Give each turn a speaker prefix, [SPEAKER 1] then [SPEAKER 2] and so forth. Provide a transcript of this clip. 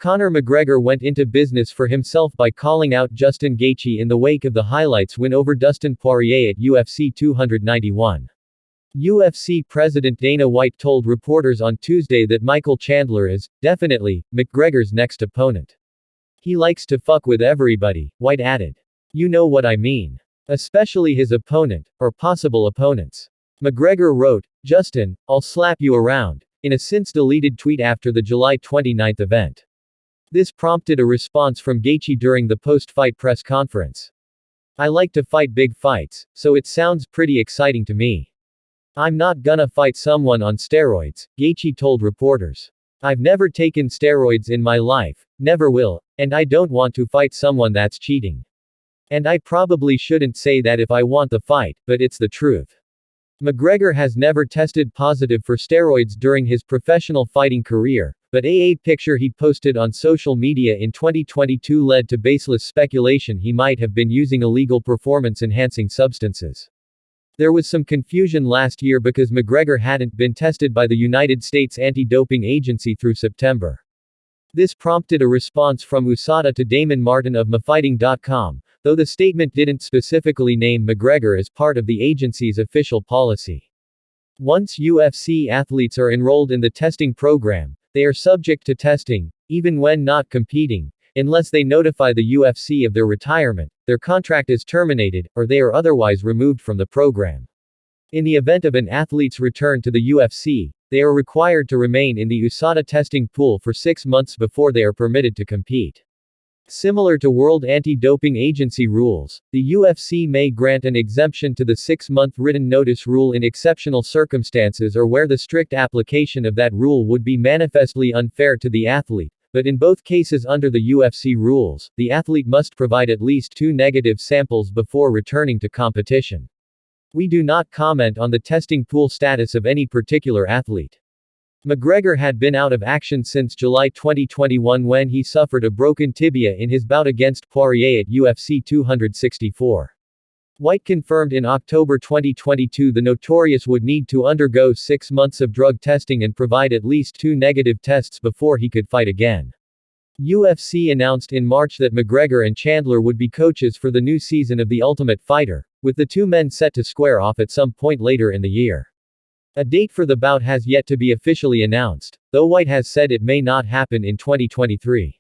[SPEAKER 1] Conor McGregor went into business for himself by calling out Justin Gaethje in the wake of the highlights win over Dustin Poirier at UFC 291. UFC President Dana White told reporters on Tuesday that Michael Chandler is, definitely, McGregor's next opponent. He likes to fuck with everybody, White added. You know what I mean. Especially his opponent, or possible opponents. McGregor wrote, Justin, I'll slap you around, in a since-deleted tweet after the July 29 event. This prompted a response from Gaethje during the post-fight press conference. I like to fight big fights, so it sounds pretty exciting to me. I'm not gonna fight someone on steroids, Gaethje told reporters. I've never taken steroids in my life, never will, and I don't want to fight someone that's cheating. And I probably shouldn't say that if I want the fight, but it's the truth. McGregor has never tested positive for steroids during his professional fighting career, but a picture he posted on social media in 2022 led to baseless speculation he might have been using illegal performance-enhancing substances. There was some confusion last year because McGregor hadn't been tested by the United States Anti-Doping Agency through September. This prompted a response from USADA to Damon Martin of MyFighting.com, though the statement didn't specifically name McGregor as part of the agency's official policy. Once UFC athletes are enrolled in the testing program, they are subject to testing, even when not competing, unless they notify the UFC of their retirement, their contract is terminated, or they are otherwise removed from the program. In the event of an athlete's return to the UFC, they are required to remain in the USADA testing pool for 6 months before they are permitted to compete. Similar to World Anti-Doping Agency rules, the UFC may grant an exemption to the 6-month written notice rule in exceptional circumstances or where the strict application of that rule would be manifestly unfair to the athlete, but in both cases under the UFC rules, the athlete must provide at least 2 negative samples before returning to competition. We do not comment on the testing pool status of any particular athlete. McGregor had been out of action since July 2021 when he suffered a broken tibia in his bout against Poirier at UFC 264. White confirmed in October 2022 the Notorious would need to undergo 6 months of drug testing and provide at least 2 negative tests before he could fight again. UFC announced in March that McGregor and Chandler would be coaches for the new season of The Ultimate Fighter, with the two men set to square off at some point later in the year. A date for the bout has yet to be officially announced, though White has said it may not happen in 2023.